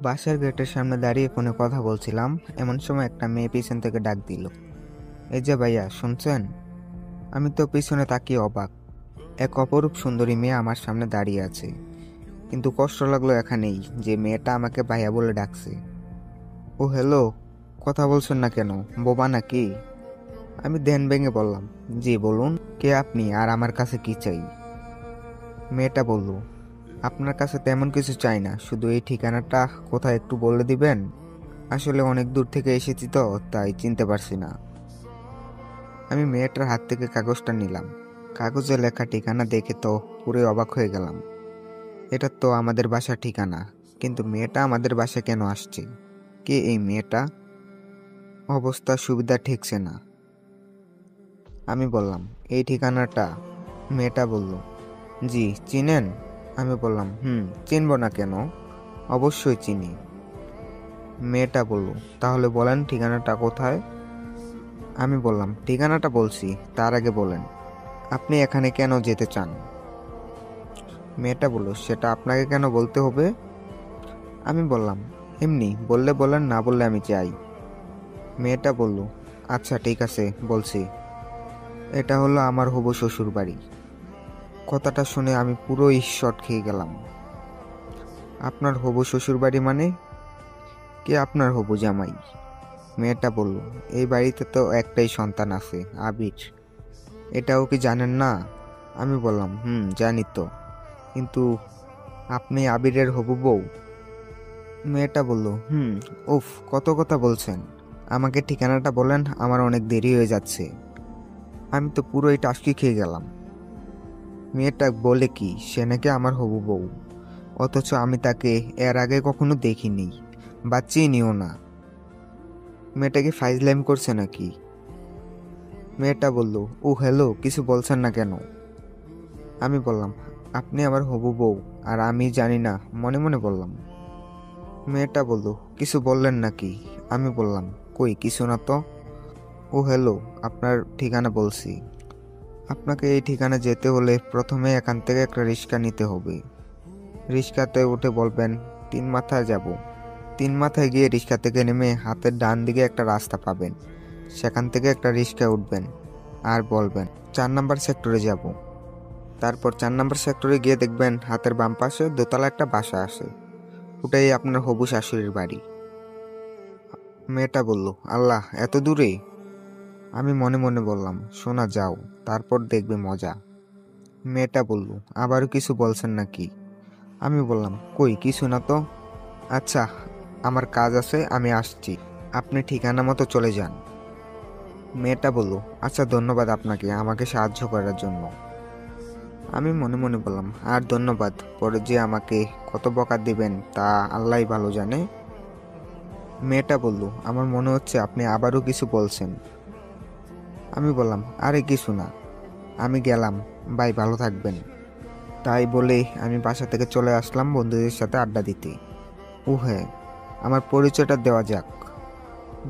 বাসার গেটের সামনে দাঁড়িয়ে ফোনে কথা বলছিলাম, এমন সময় একটা মেয়ে পিছন থেকে ডাক দিল, এই যে ভাইয়া শুনছেন? আমি তো পিছনে তাকিয়ে অবাক। এক অপরূপ সুন্দরী মেয়ে আমার সামনে দাঁড়িয়ে আছে, কিন্তু কষ্ট লাগলো এখানেই যে মেয়েটা আমাকে ভাইয়া বলে ডাকছে। ও হ্যালো, কথা বলছেন না কেন, বোবা নাকি? আমি ধ্যান ভেঙে বললাম, জি বলুন, কে আপনি আর আমার কাছে কি চাই? মেয়েটা বলল, আপনার কাছে তেমন কিছু চাই না, শুধু এই ঠিকানাটা কোথায় একটু বলে দিবেন? আসলে অনেক দূর থেকে এসেছি তো, তাই চিনতে পারছি না। আমি মেয়েটার হাত থেকে কাগজটা নিলাম। কাগজে লেখা ঠিকানা দেখে তো পুরো অবাক হয়ে গেলাম। এটা তো আমাদের বাসার ঠিকানা, কিন্তু মেয়েটা আমাদের বাসায় কেন আসছে? কে এই মেয়েটা? অবস্থা সুবিধা ঠেকছে না। আমি বললাম, এই ঠিকানাটা? মেয়েটা বলল, জি চিনেন? আমি বললাম, চিনব না কেন, অবশ্যই চিনি। মেয়েটা বলল, তাহলে বলেন ঠিকানাটা কোথায়? আমি বললাম, ঠিকানাটা বলছি, তার আগে বলেন আপনি এখানে কেন যেতে চান? মেয়েটা বলল, সেটা আপনাকে কেন বলতে হবে? আমি বললাম, এমনি, বললে বলেন, না বললে আমি চাই। মেয়েটা বলল, আচ্ছা ঠিক আছে বলছি। এটা হলো আমার হবু শ্বশুর বাড়ি। কথাটা শুনে আমি পুরোই শট খেয়ে গেলাম। আপনার হবু শ্বশুর বাড়ি মানে? কে আপনার হবু জামাই? মেয়েটা বলল, এই বাড়িতে তো একটাই সন্তান আছে, আবির। এটাও কি জানেন না? আমি বললাম, জানি তো, কিন্তু আপনি আবিরের হবু বউ? মেয়েটা বলল, উফ, কত কথা বলছেন, আমাকে ঠিকানাটা বলেন, আমার অনেক দেরি হয়ে যাচ্ছে। আমি তো পুরোই টাসকি খেয়ে গেলাম। মেয়েটা বলে কি সে নাকি আমার হবু বউ, অথচ আমি তাকে এর আগে কখনো দেখিনি বা চিনিও না। মেয়েটা কি ফাইজলামি করছে নাকি? মেয়েটা বলল, ও হ্যালো, কিছু বলছেন না কেন? আমি বললাম, আপনি আমার হবু বউ আর আমি জানি না, মনে মনে বললাম। মেয়েটা বলল, কিছু বললেন নাকি? আমি বললাম, কই কিছু না তো। ও হ্যালো, আপনার ঠিকানা বলছি। আপনাকে এই ঠিকানা যেতে হলে প্রথমে এখান থেকে একটা রিক্সা নিতে হবে। রিক্সাতে উঠে বলবেন 3 মাথায় যাব। 3 মাথায় গিয়ে রিক্সা থেকে নেমে হাতের ডান দিকে একটা রাস্তা পাবেন, সেখান থেকে একটা রিক্সায় উঠবেন আর বলবেন 4 নম্বর সেক্টরে যাব। তারপর 4 নম্বর সেক্টরে গিয়ে দেখবেন হাতের বাম পাশে দোতলা একটা বাসা আছে, ওটাই আপনার হবু শাশুড়ির বাড়ি। মেয়েটা বলল, আল্লাহ, এত দূরে? আমি মনে মনে বললাম, শোনা যাও, তারপর দেখবে মজা। মেয়েটা বলল, আবারও কিছু বলছেন নাকি? আমি বললাম, কই কিছু না তো। আচ্ছা, আমার কাজ আছে, আমি আসছি, আপনি ঠিকানা মতো চলে যান। মেয়েটা বলল, আচ্ছা ধন্যবাদ আপনাকে আমাকে সাহায্য করার জন্য। আমি মনে মনে বললাম, আর ধন্যবাদ, পরে যে আমাকে কত বকা দিবেন তা আল্লাহই ভালো জানে। মেয়েটা বলল, আমার মনে হচ্ছে আপনি আবারও কিছু বলছেন। আমি বললাম, আরে কিছু না, আমি গেলাম, ভাই ভালো থাকবেন। তাই বলে আমি বাসা থেকে চলে আসলাম বন্ধুদের সাথে আড্ডা দিতে। ও হ্যাঁ, আমার পরিচয়টা দেওয়া যাক।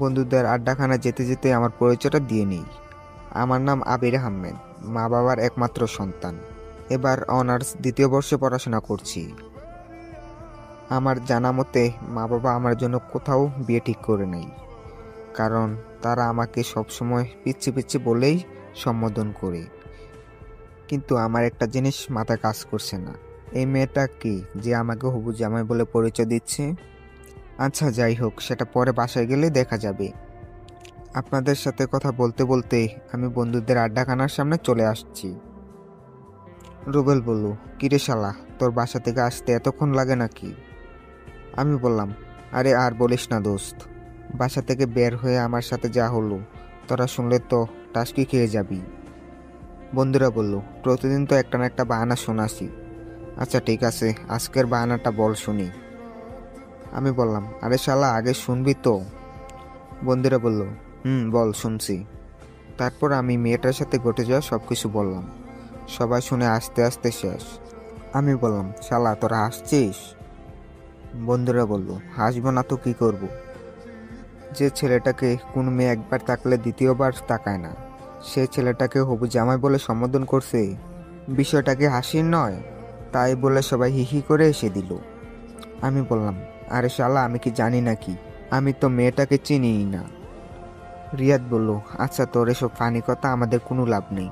বন্ধুদের আড্ডাখানা যেতে যেতে আমার পরিচয়টা দিয়ে নিই। আমার নাম আবির আহমেদ, মা বাবার একমাত্র সন্তান। এবার অনার্স 2য় বর্ষে পড়াশোনা করছি। আমার জানা মতে মা বাবা আমার জন্য কোথাও বিয়ে ঠিক করে নাই, কারণ তারা আমাকে সবসময় পিচ্ছি পিচ্ছি বলেই সম্বোধন করে। কিন্তু আমার একটা জিনিস মাথায় কাজ করছে না, এই মেয়েটা কি যে আমাকে হবু জামাই বলে পরিচয় দিচ্ছে? আচ্ছা যাই হোক, সেটা পরে বাসায় গেলে দেখা যাবে। আপনাদের সাথে কথা বলতে বলতে আমি বন্ধুদের আড্ডাখানার সামনে চলে আসছি। রুবেল বলল, কিরে শালা, তোর বাসা থেকে আসতে এতক্ষণ লাগে নাকি? আমি বললাম, আরে আর বলিস না দোস্ত, বাসা থেকে বের হয়ে আমার সাথে যা হলো তোরা শুনলে তো টাসকি খেয়ে যাবি। বন্ধুরা বলল, প্রতিদিন তো একটা না একটা বাহানা শোনাসি। আচ্ছা ঠিক আছে, আজকের বাহানাটা বল শুনি। আমি বললাম, আরে শালা আগে শুনবি তো। বন্ধুরা বলল, বল শুনছি। তারপর আমি মেয়েটার সাথে ঘটে যাওয়া সবকিছু বললাম। সবাই শুনে আস্তে আস্তে শেষ। আমি বললাম, শালা তোরা হাসছিস? বন্ধুরা বলল, হাসবো না তো কি করব? যে ছেলেটাকে কোনো মেয়ে একবার তাকলে দ্বিতীয়বার তাকায় না, সে ছেলেটাকে হবু জামাই বলে সম্বোধন করছে, বিষয়টাকে হাসির নয়? তাই বলে সবাই হিহি করে এসে দিল। আমি বললাম, আরে শালা আমি কি জানি নাকি, আমি তো মেয়েটাকে চিনিই না। রিয়াদ বলল, আচ্ছা তোর এসব ফানি কথা আমাদের কোনো লাভ নেই,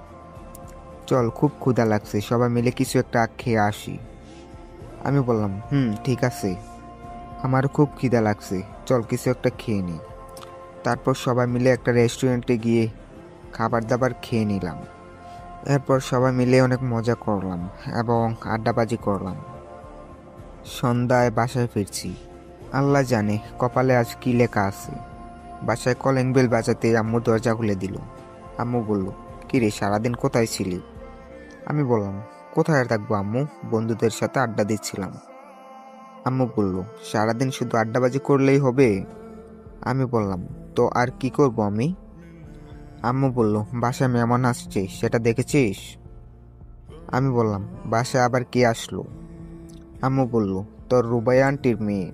চল খুব ক্ষুধা লাগছে, সবাই মিলে কিছু একটা খেয়ে আসি। আমি বললাম, ঠিক আছে, আমারও খুব খিদা লাগছে, চল কিছু একটা খেয়ে নিই। তারপর সবাই মিলে একটা রেস্টুরেন্টে গিয়ে খাবার দাবার খেয়ে নিলাম। এরপর সবাই মিলে অনেক মজা করলাম এবং আড্ডাবাজি করলাম। সন্ধ্যায় বাসায় ফিরছি, আল্লাহ জানে কপালে আজ কি লেখা আছে। বাসায় কলিং বেল বাজাতে আম্মু দরজা খুলে দিল। আম্মু বলল, কিরে সারাদিন কোথায় ছিলি? আমি বললাম, কোথায় আর থাকবো আম্মু, বন্ধুদের সাথে আড্ডা দিচ্ছিলাম। আম্মু বলল, সারাদিন শুধু আড্ডাবাজি করলেই হবে? আমি বললাম, তো আর কি করব আমি? আম্মু বলল, বাসায় মেহমান আসছে, সেটা দেখেছিস? আমি বললাম, বাসায় আবার কে আসলো? আম্মু বলল, তোর রুবাইয়া আন্টির মেয়ে।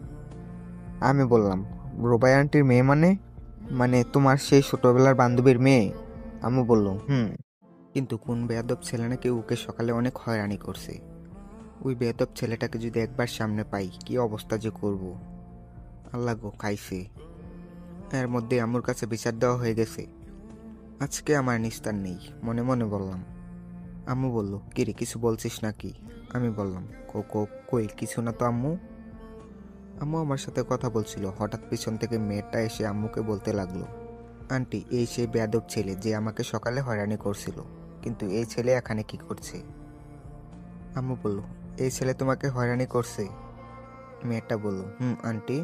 আমি বললাম, রুবাইয়া আন্টির মেয়ে মানে? মানে তোমার সেই ছোটবেলার বান্ধবীর মেয়ে? আম্মু বলল, কিন্তু কোন বেয়াদব ছেলে নাকি ওকে সকালে অনেক হয়রানি করছে। ওই বেয়াদব ছেলেটাকে যদি একবার সামনে পাই কি অবস্থা যে করব। আল্লাহ গো, খাইছে। এর মধ্যে আম্মুর কাছে বিচার দেওয়া হয়ে গেছে। আজকে আমার নিস্তার নেই, মনে মনে বললাম। আম্মু বলল, কিরে কিছু বলছিস নাকি? আমি বললাম, কই কিছু না তো আম্মু। আম্মু আমার সাথে কথা বলছিল, হঠাৎ পিছন থেকে মেয়েটা এসে আম্মুকে বলতে লাগলো, আন্টি এই সেই বেয়াদব ছেলে যে আমাকে সকালে হয়রানি করছিল, কিন্তু এই ছেলে এখানে কি করছে? আম্মু বলল, এই ছেলে তোমাকে হয়রানি করছে? মেয়েটা বলল, আন্টি।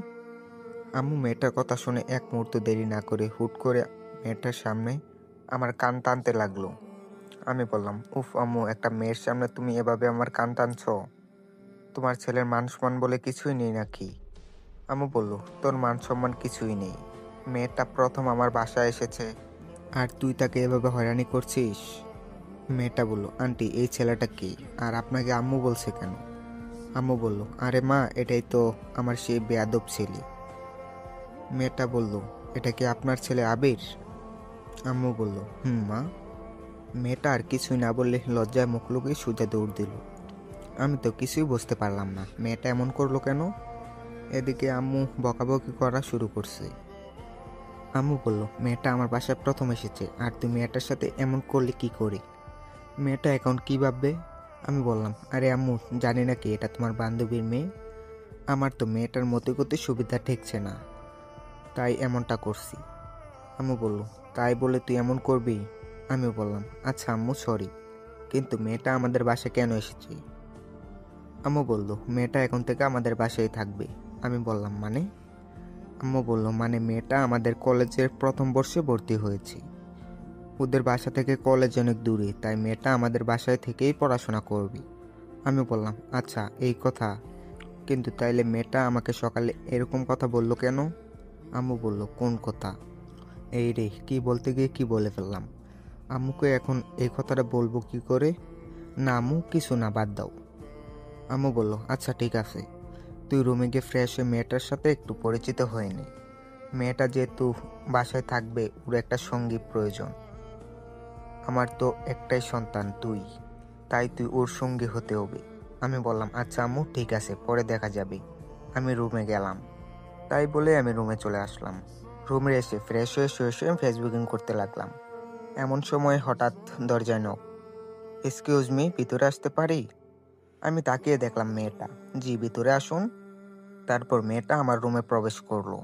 আম্মু মেয়েটার কথা শুনে এক মুহূর্ত দেরি না করে হুট করে মেয়েটার সামনে আমার কান টানতে লাগলো। আমি বললাম, উফ আম্মু, একটা মেয়ের সামনে তুমি এভাবে আমার কান টানছ? তোমার ছেলের মান সম্মান বলে কিছুই নেই নাকি? আম্মু বলল, তোর মান সম্মান কিছুই নেই, মেয়েটা প্রথম আমার বাসায় এসেছে আর তুই তাকে এভাবে হয়রানি করছিস? মেয়েটা বলল, আন্টি এই ছেলেটা কে, আর আপনাকে আম্মু বলছে কেন? আম্মু বলল, আরে মা, এটাই তো আমার সেই বেয়াদব ছেলে। মেয়েটা বলল, এটা কি আপনার ছেলে আবির? আম্মু বলল, মা। মেয়েটা আর কিছুই না বললে লজ্জায় মুখ লুকিয়ে সোজা দৌড় দিল। আমি তো কিছুই বুঝতে পারলাম না মেয়েটা এমন করলো কেন। এদিকে আম্মু বকাবকি করা শুরু করছে। আম্মু বলল, মেয়েটা আমার বাসায় প্রথম এসেছে আর তুই মেয়েটার সাথে এমন করলে কি করে? মেয়েটা এখন কি ভাববে? আমি বললাম, আরে আম্মু, জানি না কি এটা তোমার বান্ধবীর মেয়ে, আমার তো মেয়েটার মতে করতে সুবিধা ঠেকছে না, তাই এমনটা করছি। আম্মু বলল, তাই বলে তুই এমন করবি? আমি বললাম, আচ্ছা আম্মু সরি, কিন্তু মেয়েটা আমাদের বাসায় কেন এসেছে? আম্মু বলল, মেয়েটা এখন থেকে আমাদের বাসায় থাকবে। আমি বললাম, মানে? আম্মু বলল, মানে মেয়েটা আমাদের কলেজের প্রথম বর্ষে ভর্তি হয়েছে, ওদের বাসা থেকে কলেজ অনেক দূরে, তাই মেয়েটা আমাদের বাসায় থেকেই পড়াশোনা করবে। আমি বললাম, আচ্ছা এই কথা, কিন্তু তাইলে মেয়েটা আমাকে সকালে এরকম কথা বলল কেন? আম্মু বলল, কোন কথা? এই রে, কি বলতে গিয়ে কি বলে ফেললাম। আম্মুকে এখন এই কথাটা বলবো কি করে? না আম্মু, কিছু না, বাদ দাও। আম্মু বলল, আচ্ছা ঠিক আছে, তুই রুমে গিয়ে ফ্রেশ হয়ে মেয়েটার সাথে একটু পরিচিত হয়ে নে। মেয়েটা যেহেতু বাসায় থাকবে, ওর একটা সঙ্গী প্রয়োজন। আমার তো একটাই সন্তান তুই, তাই তুই ওর সঙ্গী হতে হবে। আমি বললাম, আচ্ছা আম্মু ঠিক আছে, পরে দেখা যাবে। আমি রুমে গেলাম। তাই বলে আমি রুমে চলে আসলাম। রুমে এসে ফ্রেশ হয়ে শুয়ে শুয়ে ফেসবুকিং করতে লাগলাম। এমন সময় হঠাৎ দরজায় নক। এক্সকিউজ মি, ভিতরে আসতে পারি? আমি তাকিয়ে দেখলাম মেয়েটা। জি ভিতরে আসুন। তারপর মেয়েটা আমার রুমে প্রবেশ করলো।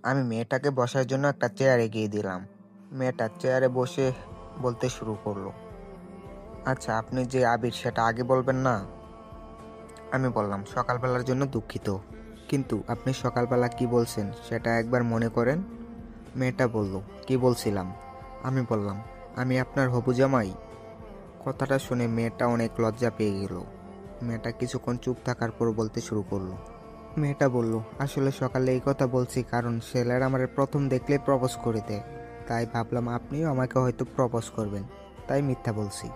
আমি মেয়েটাকে বসার জন্য একটা চেয়ার এগিয়ে দিলাম। মেয়েটা চেয়ারে বসে বলতে শুরু করলো, আচ্ছা আপনি যে আবির সেটা আগে বলবেন না? আমি বললাম, সকালবেলার জন্য দুঃখিত, কিন্তু আপনি সকালবেলা কি বলছেন সেটা একবার মনে করেন। মেয়েটা বলল, কি বলছিলাম? আমি বললাম, আমি আপনার হবু জামাই। কথাটা শুনে মেয়েটা অনেক লজ্জা পেয়ে গেল। মেয়েটা কিছুক্ষণ চুপ থাকার পর বলতে শুরু করলো। মেয়েটা বলল, আসলে সকালে এই কথা বলছি কারণ ছেলেরা আমার প্রথম দেখলে প্রপোজ করে দেয়, তাই ভাবলাম আপনিও আমাকে হয়তো প্রপোজ করবেন, তাই মিথ্যা বলছি।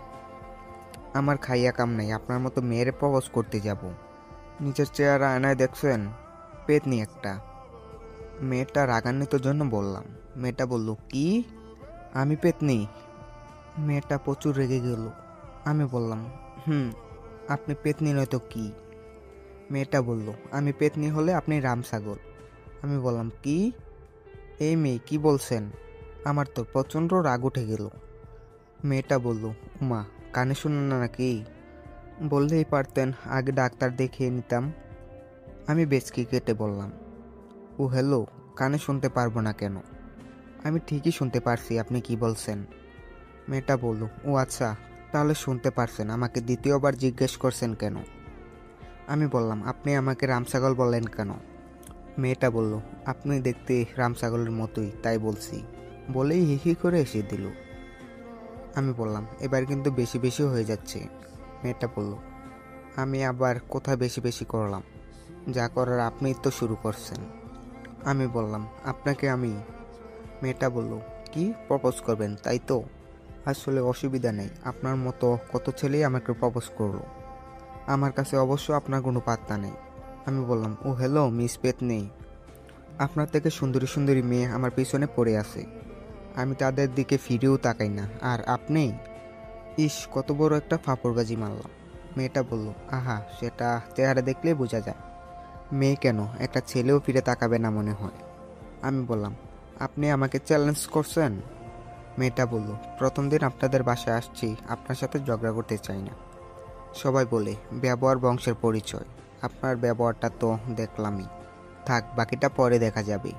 আমার খাইয়া কাম নাই আপনার মতো মেয়েরে প্রপোজ করতে যাব। নিজের চেহারা আয়নায় দেখছেন, পেতনি একটা। মেয়েটা রাগান্বিত জন্য বললাম। মেয়েটা বলল, কি? আমি পেতনি? মেয়েটা প্রচুর রেগে গেল। আমি বললাম, আপনি পেতনি নয়তো কি? মেয়েটা বলল, আমি পেতনি হলে আপনি রামসাগর। আমি বললাম, কি? এই মেয়ে কি বলছেন? আমার তো প্রচণ্ড রাগ উঠে গেল। মেয়েটা বলল, উমা, কানে শুনুন না নাকি? বললেই পারতেন, আগে ডাক্তার দেখিয়ে নিতাম। আমি বেচকি কেটে বললাম, ও হ্যালো, কানে শুনতে পারবো না কেন? আমি ঠিকই শুনতে পারছি আপনি কি বলছেন। মেয়েটা বলল, ও আচ্ছা, তাহলে শুনতে পারছেন, আমাকে দ্বিতীয়বার জিজ্ঞেস করছেন কেন? আমি বললাম, আপনি আমাকে রামছাগল বললেন কেন? মেয়েটা বলল, আপনি দেখতে রামছাগলের মতোই, তাই বলছি। বলেই হিহি করে এসে দিল। আমি বললাম, এবার কিন্তু বেশি বেশি হয়ে যাচ্ছে। মেয়েটা বলল, আমি আবার কোথায় বেশি বেশি করলাম? যা করার আপনিই তো শুরু করছেন। আমি বললাম, আপনাকে আমি। মেয়েটা বলল, কি প্রপোজ করবেন তাই তো? আসলে অসুবিধা নেই, আপনার মতো কত ছেলেই আমাকে প্রপোজ করলো। আমার কাছে অবশ্য আপনার কোনো পাত্তা নেই। আমি বললাম, ও হ্যালো মিস পেতনি, আপনার থেকে সুন্দরী সুন্দরী মেয়ে আমার পিছনে পড়ে আছে, আমি তাদের দিকে ফিরেও তাকাই না, আর আপনি? ইস, কত বড় একটা ফাপড়বাজি মারলাম। মেয়েটা বলল, আহা, সেটা চেহারা দেখলেই বোঝা যায়। মেয়ে কেন, একটা ছেলেও ফিরে তাকাবে না মনে হয়। আমি বললাম, আপনি আমাকে চ্যালেঞ্জ করছেন? মেয়েটা বলল, প্রথম দিন আপনাদের বাসায় আসছি, আপনার সাথে ঝগড়া করতে চাই না। সবাই বলে ব্যবহার বংশের পরিচয়, আপনার ব্যবহারটা তো দেখলামই, থাক বাকিটা পরে দেখা যাবে।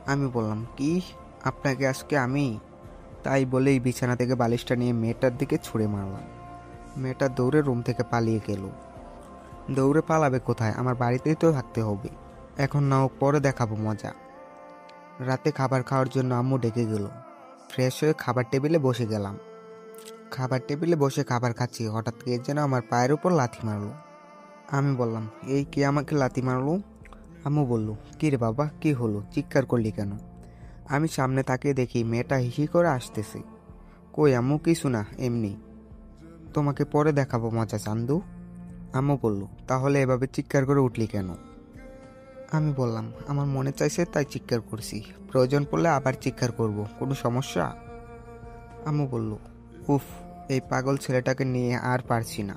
আমি বললাম, কি, আপনাকে আজকে আমি? তাই বলেই বিছানা থেকে বালিশটা নিয়ে মেয়েটার দিকে ছুঁড়ে মারলাম। মেয়েটা দৌড়ে রুম থেকে পালিয়ে গেল। দৌড়ে পালাবে কোথায়, আমার বাড়িতেই তো থাকতে হবে। এখন নাও, পরে দেখাবো মজা। রাতে খাবার খাওয়ার জন্য আম্মু ডেকে গেল। ফ্রেশ হয়ে খাবার টেবিলে বসে গেলাম। খাবার টেবিলে বসে খাবার খাচ্ছি, হঠাৎ কে যেন আমার পায়ের উপর লাথি মারলো। আমি বললাম, এই কে আমাকে লাথি মারলো? আম্মু বলল, কি রে বাবা, কি হলো, চিৎকার করলি কেন? আমি সামনে তাকিয়ে দেখি মেয়েটা হিহি করে আসতেছে। কই আম্মু, কিছু না, এমনি। তোমাকে পরে দেখাবো মজা চান্দু। আম্মু বলল, তাহলে এভাবে চিৎকার করে উঠলি কেন? আমি বললাম, আমার মনে চাইছে তাই চিৎকার করছি, প্রয়োজন পড়লে আবার চিৎকার করব, কোনো সমস্যা? আম্মু বলল, উফ, এই পাগল ছেলেটাকে নিয়ে আর পারছি না।